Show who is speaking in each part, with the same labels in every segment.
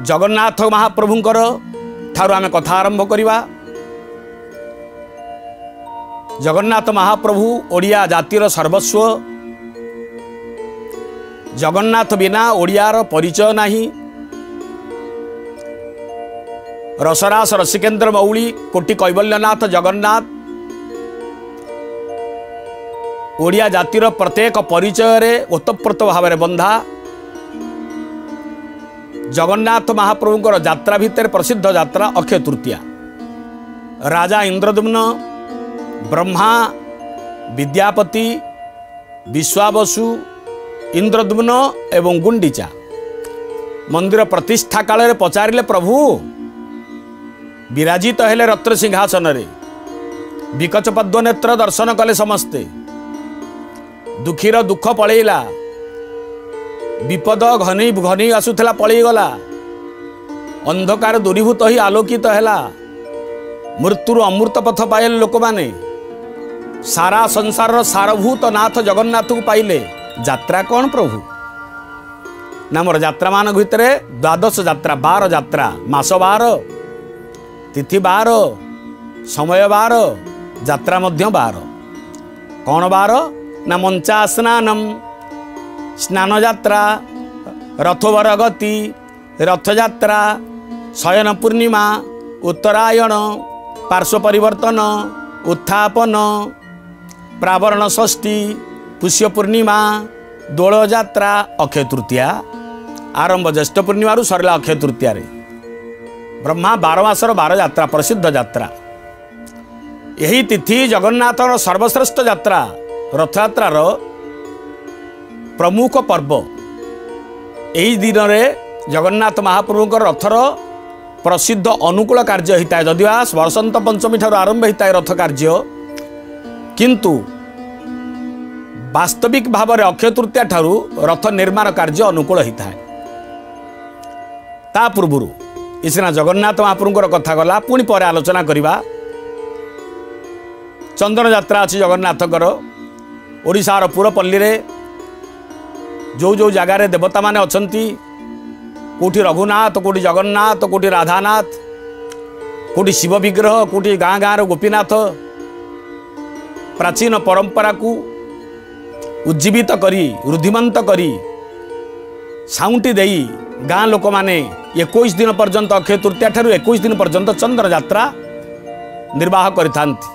Speaker 1: जगन्नाथ महाप्रभुंकर ठारू आमे कथा आरंभ करिबा। जगन्नाथ महाप्रभु ओडिया जातिर सर्वस्व। जगन्नाथ बिना ओडियार परिचय नाही। रसरास रसिकेन्द्र मौली कोटि कैवल्यनाथ जगन्नाथ ओडिया जातिर प्रत्येक परिचय रे ओतप्रोत भाव में बंधा। जगन्नाथ महाप्रभुंकर यात्रा भितर प्रसिद्ध यात्रा अक्षय तृतीया। राजा इंद्रद्युम्न, ब्रह्मा, विद्यापति, विश्वावसु, इंद्रद्युम्न एवं गुंडीचा मंदिर प्रतिष्ठा काल रे पचारिले प्रभु विराजित हेले रत्न सिंहासन रे। विकच पद्मनेत्र दर्शन कले समस्ते। दुखीर दुख पलैला। विपद घनी घनी आसुला पलैगला। अंधकार दूरीभूत ही आलोकित हैला। मृत्युर अमृत पथ पाइले लोक माने। सारा संसार सारभूत नाथ जगन्नाथ को पाइले। यात्रा कौन प्रभु ना मोर यात्रा मान भितर द्वादश यात्रा, 12 यात्रा, मास 12, तिथि 12, समय 12, यात्रा मध्य 12। कौन 12 ना मंचा स्नानम, स्नान यात्रा, रथोवर गति, रथ यात्रा, शयन पूर्णिमा, उत्तरायण, पार्श्व परिवर्तन, उत्थापन, प्रावरण षष्ठी, पुष्य पूर्णिमा, दोल यात्रा, अक्षय तृतीया। आरंभ ज्येष्ठ पूर्णिमा सरला अक्षय तृतीया रे। ब्रह्मा 12 मासर 12 यात्रा, प्रसिद्ध यात्रा। यही तिथि जगन्नाथ सर्वश्रेष्ठ यात्रा रथयात्रार प्रमुख पर्व। यही दिन में जगन्नाथ महाप्रभुंकर रथर प्रसिद्ध अनुकूल कार्य होता है। जदिवा वसंत पंचमी ठार आरंभ होता है रथ कार्य, किंतु वास्तविक भाव में अक्षय तृतीया ठारू रथ निर्माण कार्य अनुकूल होता है। ता पूर्व इसना जगन्नाथ महाप्रभुंकर कथा गला, पुणी पर आलोचना करवा। चंदन यात्रा अच्छी जगन्नाथकर। ओडिशार पुरपल्ली रे जो जो जगार देवता माने अछंती, कोठी रघुनाथ, कोठी जगन्नाथ, कोठी राधानाथ, कोठी शिव विग्रह, कोठी गाँ गाँव गोपीनाथ, प्राचीन परंपरा को उज्जीवित करी रुद्धिमंत करी साउंटी देई गाँ लोक माने 21 दिन पर्यंत अक्षय तृतीया ठारू 21 दिन पर्यंत चंद्र यात्रा निर्वाह करिथांती,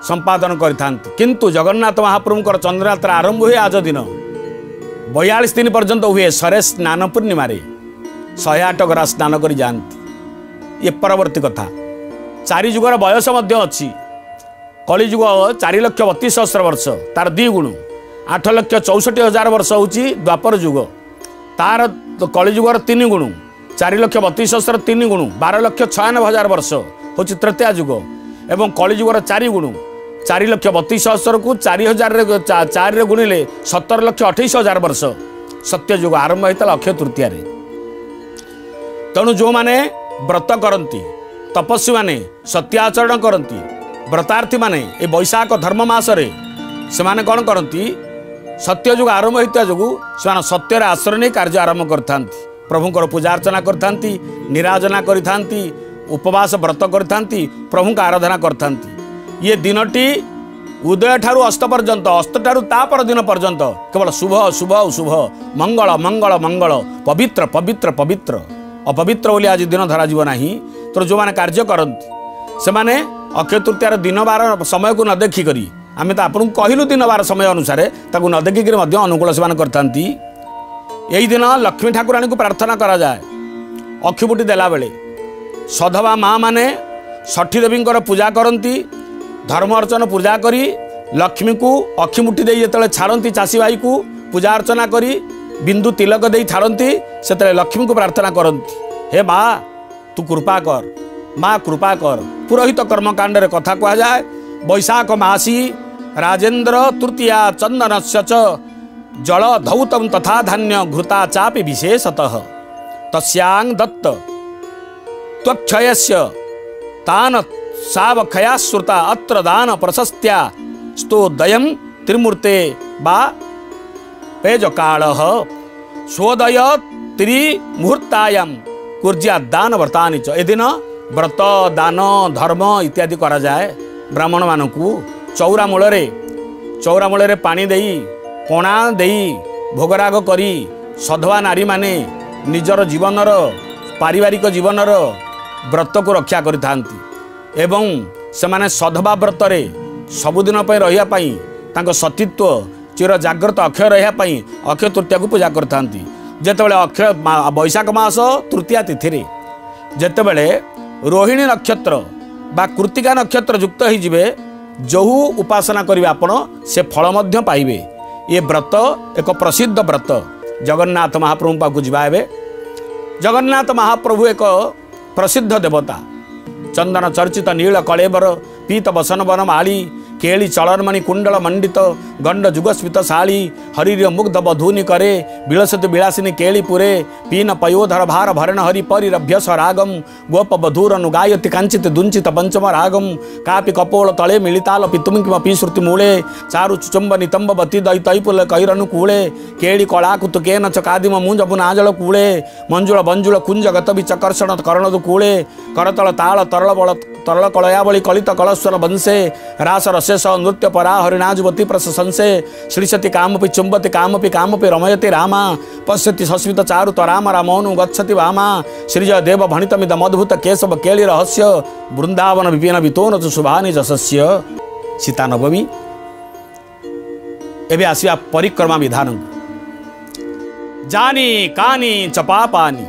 Speaker 1: संपादन करिथांती। किंतु जगन्नाथ महाप्रभुंकर चंद्र यात्रा आरंभ हुए आज दिन 42 दिन पर्यंत हुए। सरे स्नान पूर्णिमा 108 गरा स्नान कर जाती। ये परवर्ती कथा। 4 युगर बयस अच्छी। कलिजुग 4,32,000 वर्ष, तार 2 गुण 8,64,000 वर्ष हूँ द्वापर युग। तार कलिजुगर 3 गुण 4,32,000 3 गुण 12,96,000 वर्ष हूँ तृतीया युग। एवं कलिजुगर 4 गुण 4,32,000 को 4,000 रे गुणिले 17,28,000 वर्ष सत्य युग आरंभ होता अक्षय तृतीया। तेणु जो माने व्रत करती, तपस्वी माने सत्याचरण करती, व्रतार्थी माने ए बैशाख धर्म मासरे से माने कौन करती, सत्य युग आरंभ होता जो से सत्यर आश्रय नहीं कार्य आरंभ करता। प्रभुंकर पूजा अर्चना करता, निराजना करता, उपवास व्रत करता, प्रभु का आराधना करता। ये दिनटी उदय ठारू अस्त पर्यंत, अस्त ठारू तापर दिन पर्यंत केवल शुभ शुभ शुभ, मंगल मंगल मंगल, पवित्र पवित्र पवित्र, अपवित्र बोली आज दिन धरा जीव नहीं। तो जो माने कार्य करती से माने अक्षय तृतीयार दिन बार समय को न देखिक आम तो आपको कहलु दिन बार समय अनुसार ताकू न देखिक अनुकूल से करता। यही दिन लक्ष्मी ठाकुराणी को प्रार्थना करा जाए। अक्षिमुठी देला बेले सधवा माँ माने षठी देवी पूजा करती, धर्म अर्चन पूजा करी लक्ष्मी को अक्षिमुठी दे जो छाड़ती चाषी भाई को पूजा अर्चना करी बिंदु तिलक दे छाड़ती से लक्ष्मी को प्रार्थना करती, हे माँ तू कृपा कर, माँ कृपा कर। पुरोहित कर्मकांड रे कथा कह जाए। बैशाख मासी राजेन्द्र तृतीया चंदनस्य च जल धौतम तथा धान्य घृता चापि विशेषतः तस्यांग दत्त त्वक्षयस्य तान सावखया श्रुता अत्र दान प्रशस्त्या स्तोदयम त्रिमूर्ते बा पेज काल स्वोदय त्रिमुहूर्तायाम कुर्जिया दान व्रतानि च एदिन व्रत दान धर्म इत्यादि करा जाए ब्राह्मण मानकू चौरा मूल पानी देई पणा देई भोगराग करी सधवा नारी माने निजर जीवनर पारिवारिक जीवनर व्रत को रक्षा करिथांती एवं सेमाने सधवा व्रत रे सबुदिन रहिया पई तांको सतीत्व चिर जाग्रत अक्षय रहिया पई अक्षय तृतीया को पूजा करथांती जेतेबेले अक्षय बैशाख मास तृतीया तिथि रे जेतेबेले रोहिणी नक्षत्र बा कृतिका नक्षत्र युक्त हो जिवे जोहू उपासना करिवे आपण से फल मध्य पाइबे। ये व्रत एक प्रसिद्ध व्रत जगन्नाथ महाप्रभु पाखु जिबा एबे। जगन्नाथ महाप्रभु एक प्रसिद्ध देवता चंदन चर्चित नील कलेबर पीत बसन वन माली केली चलनमणि कुंडल मंडित गंड जुगस्मित शाली हरिर मुग्ध बधूनि करे विलसति विलासिनी केली पुरे पीन पयोधर भार भरण हरि परिरभ्यस रागम गोप बधूर अनुगायति कांचित दुंचित पंचम रागम कापि कपोल तले मिलिताल पितुम किमपि श्रुति मूले चारु चुचुंब नितंब बति दई तैपुल कैरनु कूले केली कला कुतुकेन च कादिम मुंजबु नाजल कूले मंजुल बंजुल कुंज गत विचकर्षण करणदु कूले करतल ताल तरल बल तरल कलयावली कलित कलस्वर वंशे रास रसेश नृत्य परा हरिणाजुवती प्रशंसे श्रीशति कामपि चुंबति कामपि रमयति रामा पश्यति सस्मित चारु तराम रामोनु गच्छति वामा श्रीजय देव भणितमिदम अद्भुत केशव केली रहस्य वृंदावन विपिन वितोन शुभानि जशस्य सीता नवमी। एबे आसिया परिक्रमा विधान जानी कानी च पापानि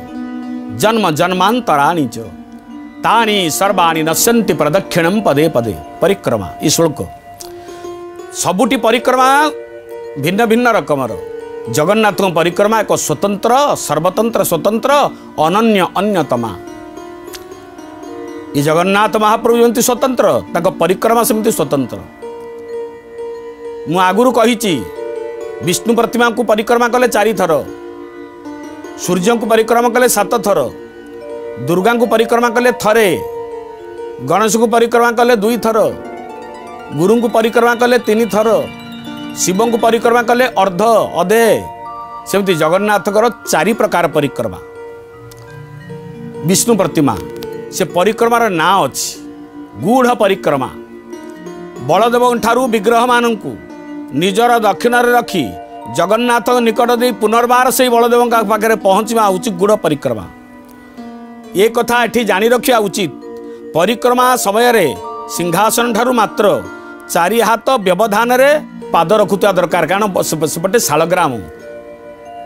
Speaker 1: जन्म जन्मांतराणि च तानी सर्वाणी नश्यन्ति प्रदक्षिणम पदे पदे। परिक्रमा ई श्लोक सबुटी परिक्रमा भिन्न भिन्न रकमर जगन्नाथ परिक्रमा एक स्वतंत्र सर्वतंत्र स्वतंत्र अनन्य अन्यतमा। ये जगन्नाथ महाप्रभु जमती स्वतंत्र ताक परिक्रमा सेमती स्वतंत्र। मु आगुरु कहिची विष्णु प्रतिमा को परिक्रमा कले 4 थर, सूर्य को परिक्रमा कले 7 थर, दुर्गा को परिक्रमा कले थरे, गणेश को परिक्रमा कले 2 थर, गुरु को परिक्रमा कले 3 थर, शिव को परिक्रमा कले अर्ध अधे। सेमती जगन्नाथ 4 प्रकार परिक्रमा। विष्णु प्रतिमा से परिक्रमार ना अच्छी गूढ़ परिक्रमा। बलदेव ठारू विग्रह मानू निजर दक्षिण रखी जगन्नाथ निकट दे पुनर्बार से बलदेव पाखे पहुँचवा उचित गूढ़ परिक्रमा। ये कथा एठी जानी रखा उचित परिक्रमा समय सिंहासन ठारू मात्र 4 हाथ व्यवधान रे पाद रखुवा दरकार। कारण सेपटे शालग्राम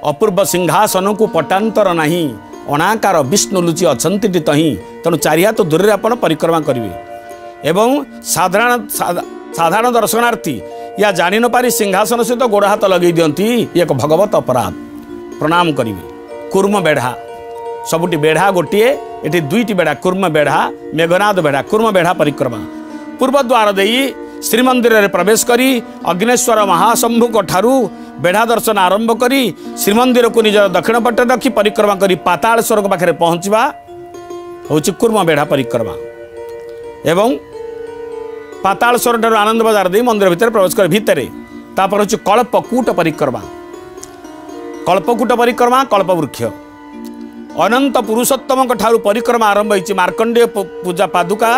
Speaker 1: अपूर्व सिंहासन को पटांतर नहीं अनाकार विष्णु लुचि अछंती तही तेणु 4 हाथ दूर रे आपण परिक्रमा करिवे। एवं साधारण दर्शनार्थी या जानी न पारी सिंहासन सहित गोड़ हाथ लगे दियंती एक भगवत अपराध। प्रणाम करिवे। कूर्म बेढ़ा सबुटी बेढ़ा गोटे एटी 2टी बेढ़ा कूर्म बेढ़ा मेघनाद बेढ़ा। कूर्म बेढ़ा परिक्रमा पूर्व द्वार देई श्रीमंदिर रे प्रवेश करी अग्नेश्वर महाशंभु को ठारू बेढ़ा दर्शन आरंभ करी श्रीमंदिर को निज दक्षिण पटे रखी परिक्रमा करी पातालेश्वर के पाखे पहुँचवा हूँ कूर्म बेढ़ा परिक्रमा। एवं पातालेश्वर ठारू आनंद बाजार दे मंदिर भितर प्रवेश कर भितर तापर हूँ कल्पकूट परिक्रमा। कल्पकूट परिक्रमा कल्पवृक्ष अनंत पुरुषोत्तम ठारू परिक्रमा आरंभ होती। मार्कंडेय पूजा पादुका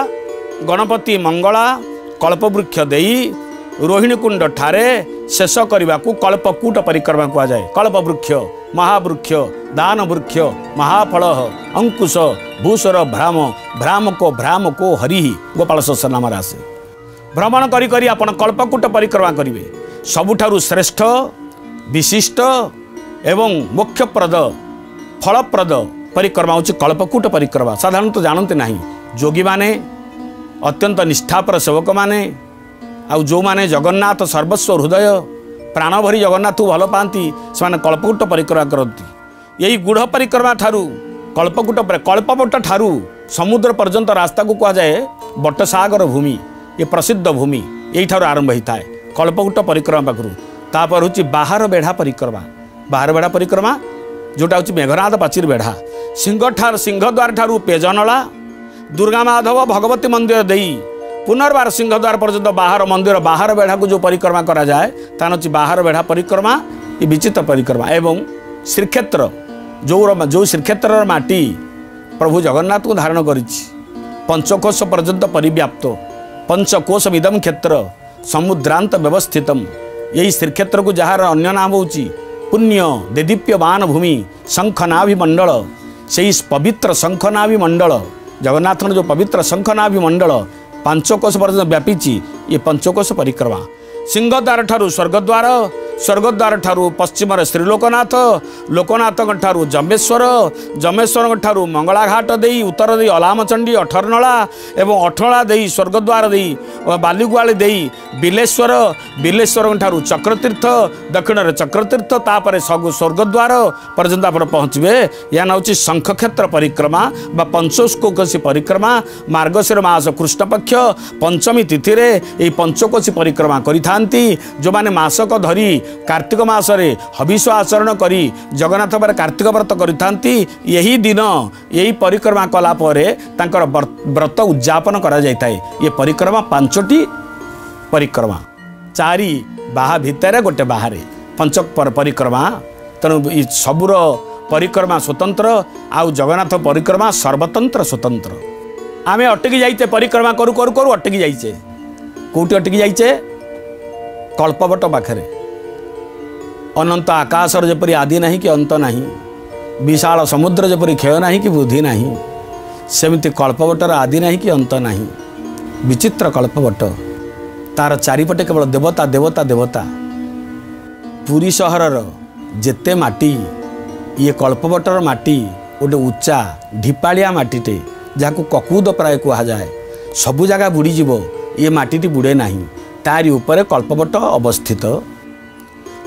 Speaker 1: गणपति मंगला कल्पवृक्ष देई रोहिणी कुंड ठारे शेष करने को कल्पकूट परिक्रमा कहा जाए। कल्पवृक्ष महावृक्ष दान वृक्ष महाफल अंकुश भूसर भ्राम को हरि गोपाल सहस्रनाम आसे। भ्रमण करी करी आपण कल्पकूट परिक्रमा करेंगे। सबुठारु श्रेष्ठ विशिष्ट एवं मोक्षप्रद फलप्रद परिक्रमा हूँ कल्पकूट परिक्रमा। साधारणतः जानते ना जोगी माने अत्यंत निष्ठापर सेवक माने आउ जो माने जगन्नाथ सर्वस्व हृदय प्राण भरी जगन्नाथ भल पाती से कल्पकूट परिक्रमा करती। यही गूढ़ परिक्रमा ठारू कल्पवट ठारू समुद्र पर्यंत रास्ता को कह जाए बटसागर भूमि। ये प्रसिद्ध भूमि यही ठारू आरंभ होता है कल्पकूट परिक्रमा पाखु। तापर हूँ बाहर बेढ़ा परिक्रमा। बाहर बेढ़ा परिक्रमा जोटा हूँ मेघनाद पाचिर बेढ़ा सिंहद्वार ठारू पेजनला दुर्गा माधव भगवती मंदिर देई पुनर्बार सिंहद्वार पर्यंत बाहर मंदिर बाहर बेढ़ा को जो परिक्रमा करा जाए तान हूँ बाहर बेढ़ा परिक्रमा। ये विचित्र परिक्रमा। एवं श्रीक्षेत्र जो श्रीक्षेत्र माटी प्रभु जगन्नाथ को धारण करिछि पंचकोश पर्यंत परिव्याप्त पंचकोश विदम क्षेत्र समुद्रांत व्यवस्थितम यही श्रीक्षेत्र को जार अन्य नाम होची पुण्य देदीप्यमान भूमि शंखनाभि मंडल से पवित्र शंखनाभि मंडल जगन्नाथ जो पवित्र शंखनाभि मंडल पंचकोश पर्यंत व्यापीची ये पंचकोश परिक्रमा सिंहद्वार ठारू स्वर्गद्वार स्वर्गद्वार ठारू पश्चिम श्रीलोकनाथ लोकनाथ ठारू जमेश्वर जमेश्वर ठारू मंगलाघाट दे उत्तर दे अलामचंडी अठरनला एवं अठनला दे स्वर्गद्वार दे बालीगुआली दे बिलेश्वर बिलेश्वर ठारू चक्रतीर्थ दक्षिण चक्रतीर्थ तापर स्वर्गद्वार पर्यंत आप पहुँचे या ना हूँ शंखक्षेत्र परिक्रमा बा पंचकोशी परिक्रमा मार्गशीर मास कृष्णपक्ष पंचमी तिथि रे पंचकोशी परिक्रमा करिथांती जो माने मासक धरी कार्तिक मासरे हविष आचरण करी जगन्नाथ पर कार्तिक व्रत करिथांती यही दिन यही परिक्रमा कला परे तांकर व्रत उद्यापन करा जायताय ये परिक्रमा पांचटी परिक्रमा चारि बाहा भितर गोटे बाहरे पंच परिक्रमा तेणु सबुर परिक्रमा स्वतंत्र आउ जगन्नाथ परिक्रमा सर्वतंत्र स्वतंत्र आमे अटकी जाइचे परिक्रमा करू करू करू अटकी जाइचे कोउटी अटकी जाइचे कल्पवट पाखरे अनंत आकाशर जपरी आदि नहीं कि अंत नहीं विशाल समुद्र जपरी क्षय नहीं कि बुद्धि नहीं सेमती कल्पवटर आदि नहीं कि अंत नहीं विचित्र कल्पवट तार चारिपटे केवल देवता देवता देवता पुरी सहरर जेते माटी ये कल्पवटर माटी गोटे उच्चा ढिपाड़िया माटीटे जहाँ ककुद प्राय कह जाए सबु जगह बुड़ीज ये माटीटी बुड़े नहीं तारी उपरे कल्पवट अवस्थित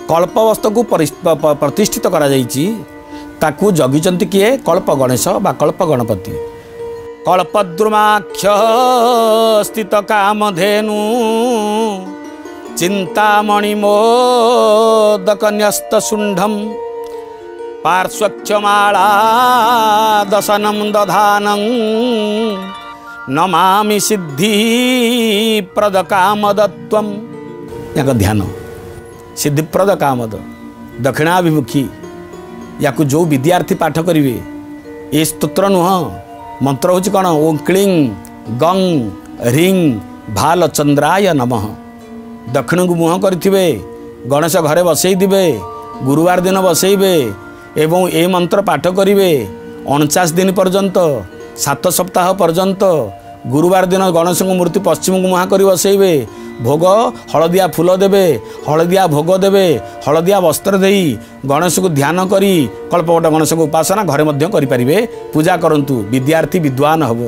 Speaker 1: कल्पवस्तु को प्रतिष्ठित करा जाइछि ताकू जगिचंती किए कल्प गणेश बा कल्प गणपति कल्पद्रुमाक्ष स्थित कामधेनु चिंतामणि मोदक न्यस्त शुंढम पार्श्वक्षमाला दशनम दधानं नमामि सिद्धि प्रद कामदत्वम या ध्यान सिद्धिप्रद कामद दक्षिणाभिमुखी या जो विद्यार्थी पाठ करेंगे ये स्तोत्र नुह मंत्र हूँ कौन ओं क्लीं गंग ह्रीं भाल चंद्राय नमः दक्षिण को मुह करेंगे गणेश घरे बसईदे गुरुवार दिन बसईबे एवं ए मंत्र पाठ करेंगे 49 दिन पर्यंत 7 सप्ताह पर्यंत गुरुवार दिन गणेश मूर्ति पश्चिम को मुहा कर बसईबे भोग हलदिया फूल देवे हलदिया भोग देवे हलदिया वस्त्र दे गणेश को ध्यान करी कल्पवट गणेश को उपासना घरे मध्य करें पूजा करंतु विद्यार्थी विद्वान हम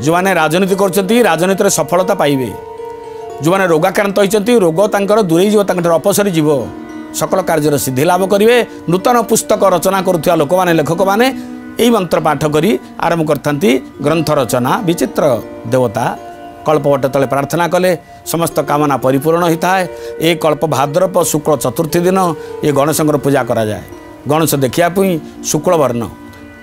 Speaker 1: जो मैंने राजनीति कर सफलता पाइबे जो मैंने रोगाक्रांत होती रोग तांकर दूरे जीव अपसरी जीव सकल कार्य सिद्धि लाभ करेंगे नूतन पुस्तक रचना करुवा लोक मैंने लेखक मैंने यही मंत्र पाठ करी आरंभ करथांती ग्रंथ रचना विचित्र देवता कल्पवट तले प्रार्थना कले समस्त कामना परिपूर्ण होता है। एक कल्प भाद्रप शुक्ल चतुर्थी दिन ये गणेशंकर पूजा करा जाए। गणेश देखिया शुक्ल वर्ण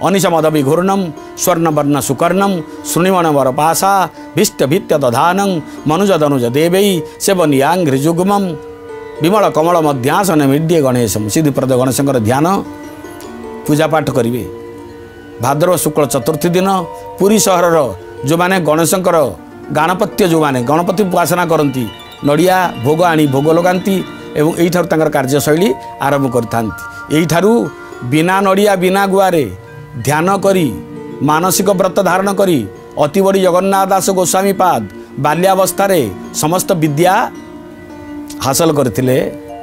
Speaker 1: अनिश मद विघूर्णम स्वर्णवर्ण सुकर्णम श्रुणिमण वर पाशा भिष्ट भित्य दधानं मनुज दनुज देवई सेवनियांग हृजुग्मम विमल कमल मध्यासन मिड्य गणेशम सिद्धिप्रद गणेशंकर ध्यान पूजा पाठ करेंगे। भाद्रव शुक्ल चतुर्थी दिन पुरी सहरर जो माने गणेशंकर गणपत्य जो माने गणपति उपासना करती नड़िया भोग आनी भोग लगाती एवं यही कार्यशैली आरंभ करूँ बिना नड़िया बिना गुआरे ध्यान करी मानसिक व्रत धारण करी अति बड़ी जगन्नाथ दास गोस्वामी पाद बाल्यावस्था समस्त विद्या हासिल करते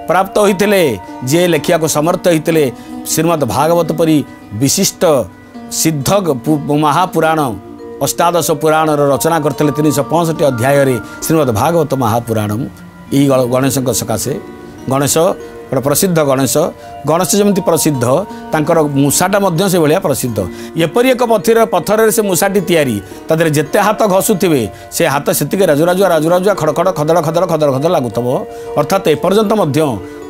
Speaker 1: प्राप्त होते जे लेखिया को समर्थ होते श्रीमद् भागवत परी विशिष्ट सिद्ध महापुराण अष्टादश पुराण रचना करते 365 अध्याय श्रीमद् भागवत महापुराणम यही गणेश सकाशे गणेश प्रसिद्ध गणेश गणेश जमी प्रसिद्ध तांकर मूषाटा से भाया प्रसिद्ध एपरी एक पथर से मूषाटी तैयारी तादे जिते हाथ घसुवे से हाथ से राजुराजुआ राजुराजुआ खड़खड़ खदड़ खदड़ खदड़ खदड़ लगुव अर्थात एपर्यंत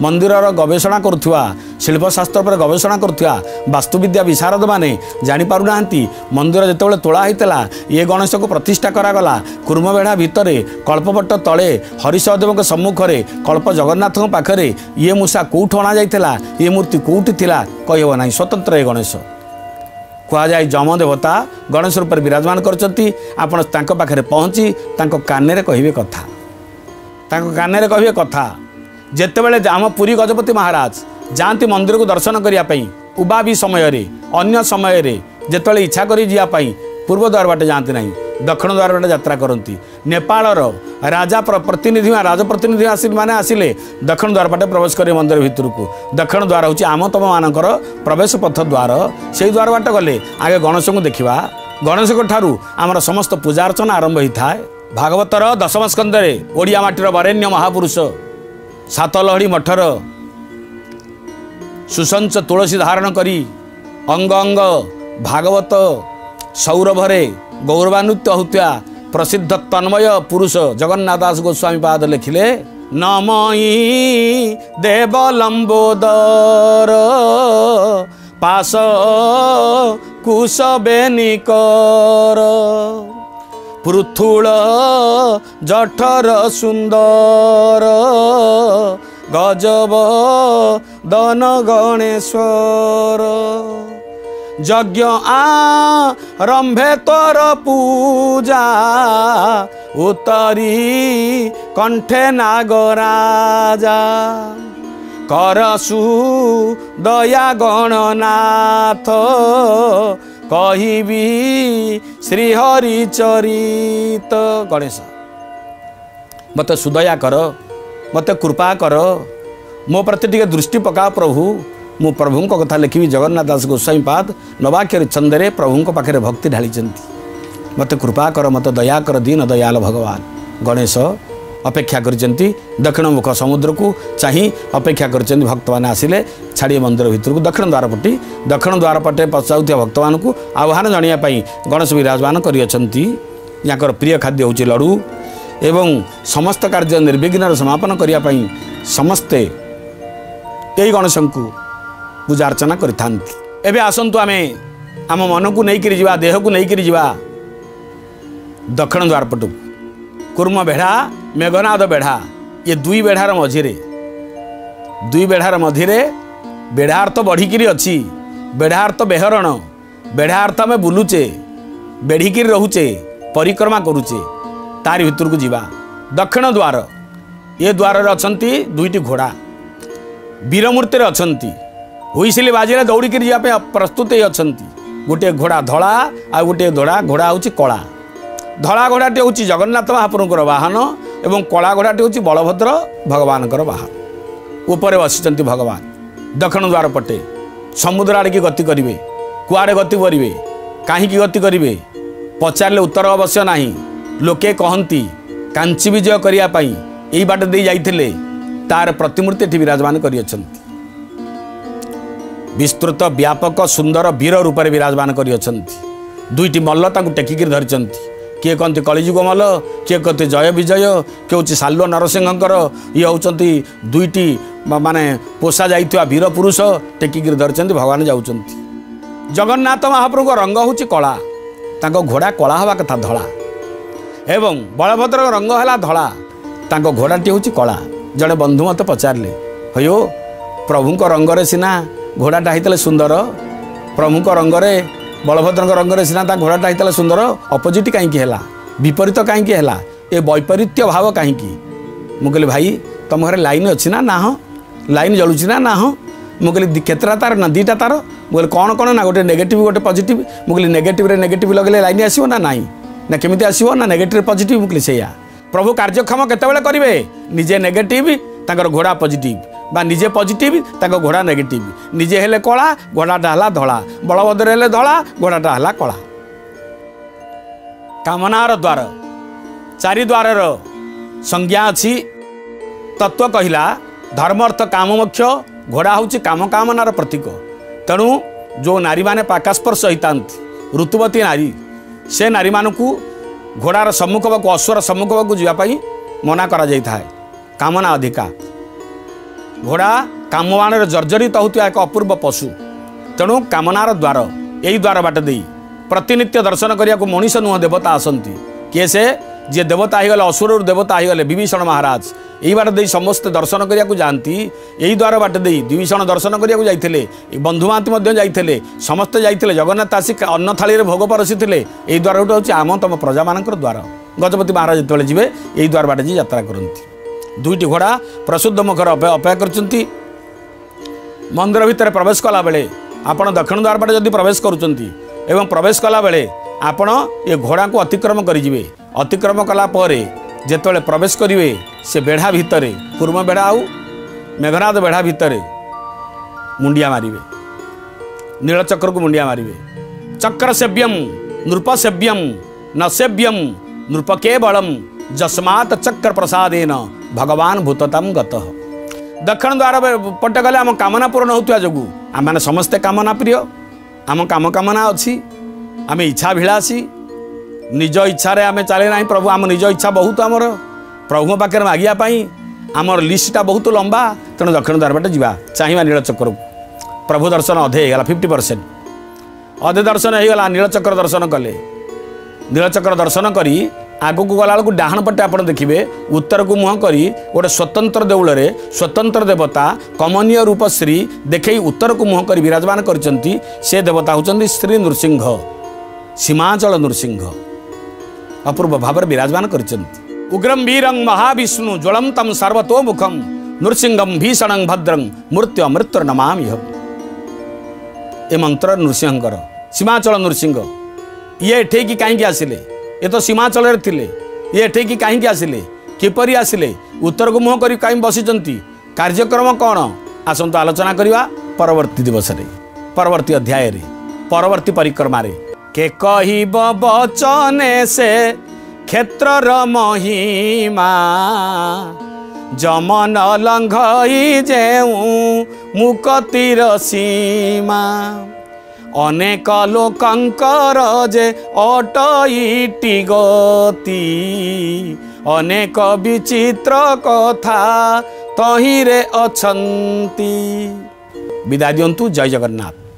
Speaker 1: मंदिर गवेषणा करुवा शिल्पशास्त्र पर गवेषणा करुवा वास्तुविद्या विशारद मैंने जापार ना मंदिर जिते तोला होता ये गणेश को प्रतिष्ठा करागला कुर्मबेढ़ा भितर कल्पवट तले हरिशदेव सम्मुख में कल्प जगन्नाथ पाखे ये मूषा कौठ अणा जाइला ये मूर्ति कौटी थिला कहब ना स्वतंत्र ये गणेश कहुए जम देवता गणेश रूप विराजमान करछंती। आपण तांको पाखरे पहुँची कान कहे कथा कान कहे कथा जेतेबेले आम पुरी गजपति महाराज जाती मंदिर को दर्शन करने उबा भी समय अन्य समय जिते इच्छा कर पूर्व द्वार बाटे जाती ना दक्षिण द्वार बाटे यात्रा करती। नेपाल राजा प्रतिनिधि राजप्रतिनिधि मैंने आसिले दक्षिण द्वार बाटे प्रवेश करें मंदिर भितर को। दक्षिण द्वार हूँ आम तम मानकर प्रवेश पथ द्वार से द्वार बाटे गले आगे गणेश को देखा। गणेश ठारू आमर समस्त पूजा अर्चना आरंभ होता है। भागवतर दशम स्कंदरे ओडिया माटीर वरेण्य महापुरुष सातलहड़ी मठर सुसंच तुलसी धारण करी अंग अंग भागवत सौरभरे गौरवान्वित होता प्रसिद्ध तन्मय पुरुष जगन्नाथ दास गोस्वामी पाद लिखिले नमयी देव लंबोदर पास कुश बेनिकर पृथुल जठर सुंदर गजब दन गणेश्वर यज्ञ आरंभे तोर पूजा उतरी कंठे नागराजा करसु दया गणनाथ कहिबी श्रीहरि चरित। गणेश मत सुदया कर मत कृपा कर मो प्रति टिके दृष्टि पका प्रभु मु प्रभु को कथा लिखी। जगन्नाथ दास गोस्वामी पाद नवाक्षर छंदरे प्रभु को पाखे भक्ति ढाली मत कृपा कर मत दया कर दीन दयाल भगवान। गणेश अपेक्षा करचंती दक्षिण मुख समुद्र को चाही अपेक्षा करचंती भक्त मैंने आसिले छाड़िए मंदिर भितर को दक्षिण द्वार पटे पचाउथिया भक्त मान को आह्वान जानापी गणेश विराजमान करियछंती। याकर प्रिय खाद्य होची लड्डू एवं समस्त कार्य निर्विघ्न समापन करने समस्ते यही गणेश को पूजा अर्चना करिथांती। एबे आसंतु आमे आम मन को नहीं करी देह को नहीं करी दक्षिण द्वार पटू कुर्म बेढ़ा मेघनाद बेढ़ा ये दुई बेढ़ार मझिरे बेढ़ार तो बढ़िकी अच्छी बेढ़ार तो बेहरण बेढ़ार तो आम बुलुचे बेढ़िकी रोचे परिक्रमा करुचे तारी भितर को जीवा। दक्षिण द्वार ये द्वार अच्छी दुईटी घोड़ा वीरमूर्ति अच्छी हुईसिली बाजिले दौड़ी कर जाए प्रस्तुत ही अच्छा। गोटे घोड़ा धला आ गोटे घोड़ा हूँ कला। धला घोड़ाटी हूँ जगन्नाथ महाप्रभुଙ୍କର वाहन एवं कला घोड़ाटी हूँ बलभद्र भगवानଙ୍କର वाहन। ऊपर बसी भगवान दक्षिण द्वार पटे समुद्र आड़ की गति करेंगे कुआड़े गति करेंगे कहीं गति करेंगे पचारे उत्तर अवश्य ना। लोके कहती कांची विजय करने यही बाट दे जाइए तार प्रतिमूर्ति एटी विराजमान कर विस्तृत व्यापक सुंदर वीर रूप में विराजमान कर दुईटी मल्ल टेकिक धरी किए कहते कलिजुग मल्ल किए कहते जय विजय किए हूँ साल्व नरसिंहकर ये होती दुईटी माने पोषा जाइथिबा वीर पुरुष टेकिक धरी भगवान जाऊँच। जगन्नाथ महाप्रभु रंग हूँ कला घोड़ा कला हवा कथा धला एवं बलभद्र रंग है धला घोड़ाटी हूँ कला। जड़े बंधु मत पचारे हो प्रभु रंगरे सिना घोड़ाटा होता सुंदर प्रभु रंगरे बलभद्र रंगरे सिना घोड़ाटा होता सुंदर अपोजिट कहीं विपरीत कहीं ये वैपरीत्य भाव कहीं मुझे भाई तुम घर लाइन अच्छी ना हो लाइन जलुची ना हो मुझे केतरा तार ना दीटा तार मुझे कौन कौन ना गोटे नेगेटिव गोटे पॉजिटिव मुझे नेगेटिव लगे लाइन आसो ना नाई ना केमी आसो ना नेगेटिव पॉजिटिव मुझे से प्रभु कार्यक्षम केतबेले करेंगे निजे नेगेटिव तांकर घोड़ा पॉजिटिव बा निजे पॉजिटिव तांको घोड़ा नेगेटिव निजे हेले कला घोड़ाटा हला धला बलभद्र हेले धला घोड़ाटा हला कला। कामनार द्वार चारि द्वारर संज्ञा अच्छी तत्व कहला धर्म अर्थ काम मोक्ष घोड़ा हूँ काम कामनार प्रतीक। तेणु जो नारी माने पाकास्पर्श होता ऋतुवती नारी से नारी मानू घोड़ार सम्मुख को अश्वर सम्मुख को जावाई मना करा जाता है। कामना अधिका घोड़ा काममान जर्जरित होता एक अपूर्व पशु। तेणु कामनार द्वार यही द्वार बाट दे प्रतिनित्य दर्शन करने को मनीष नुह देवता आसती किए से जी देवता हो गले असुर देवता हो गले विभीषण महाराज यही बाट दे समस्ते दर्शन करिया को जाती यही द्वार बाट दे विभीषण दर्शन करिया को जाइथिले बंधु महांती जाइथिले समस्ते जाइथिले जगन्नाथ आसी अन्न थाली रे भोग परसिथिले यही द्वार गोटे होची आम तम प्रजा मानकर द्वार गजपति महाराज जेतेबेले जिवे यही द्वार बाट जी यात्रा करती दुईटी घोड़ा प्रसिद्ध मुखर अपेक्षा करछंती मंदिर भितर प्रवेश कला बेले आपण दक्षिण द्वार बाट जदि प्रवेश करूछंती एवं प्रवेश कला बेले आपण ये घोड़ा को अतिक्रम करिजिवे अतिक्रम कला परे जेतेबेले प्रवेश करिवे से बेढ़ा भितर कूर्म बेढ़ा आउ मेघनाथ बेढ़ा भितर मुंडिया मारिवे नीलचक्र को मुंडिया मारिवे चक्र सेव्यम नृप सेव्यम न सेव्यम नृप केवलम जस्मात् चक्र प्रसादेन भगवान भूततम गतः दक्षिण द्वार पटे गले आम कामना पूर्ण होता जोगु आम मैंने समस्ते कामना प्रिय आम काम कामना अच्छी आम इच्छाभिलाषी निज इच्छा आम चले ना प्रभु आम निज इच्छा बहुत आमर प्रभु पाखे मागियापाई आमर लिस्टा बहुत लंबा तेणु दक्षिण द्वार बाटे जावा चाहिए नीलचक्र प्रभु दर्शन अधे होगा 50% अधे दर्शन होगा नीलचक्र दर्शन कले नीलचक्र दर्शन करी आगू को गला बेलू डाहण पटे आप देखिए उत्तर को मुह करी गोटे स्वतंत्र देउल स्वतंत्र देवता कमनीय रूप श्री देखे उत्तर को मुह कर विराजमान करचंती से देवता होचंती श्री नृसिंह सीमाचल नृसिंह अपूर्व भाव विराजमान करचंती उग्रम वीरं महाविष्णु ज्वलंतम सर्वतोमुखम नृसिंहम भीषणं भद्रं मृत्यु अमृत्युर्नमाम्यहम् ए मंत्र नृसिंहकर सीमाचल नृसिंह ये एठेकी कहीं आसिले ये तो सीमाचल थिले ये एठेकी कहीं आसिले किपरि आसिले उत्तर को मुह कर कहीं बसीचंती कार्यक्रम कौन आसंतु आलोचना करवा परवर्ती दिवस रे परवर्ती अध्याय रे परवर्ती परिक्रमा रे के कहिब बचने से क्षेत्र महिमा जमन लंघई जेऊ मुकतिर सीमा अनेक लोकंकर जे अटईटी गति अनेक विचित्र कथा तहिरे अछंती विदा दियंतु जय जगन्नाथ।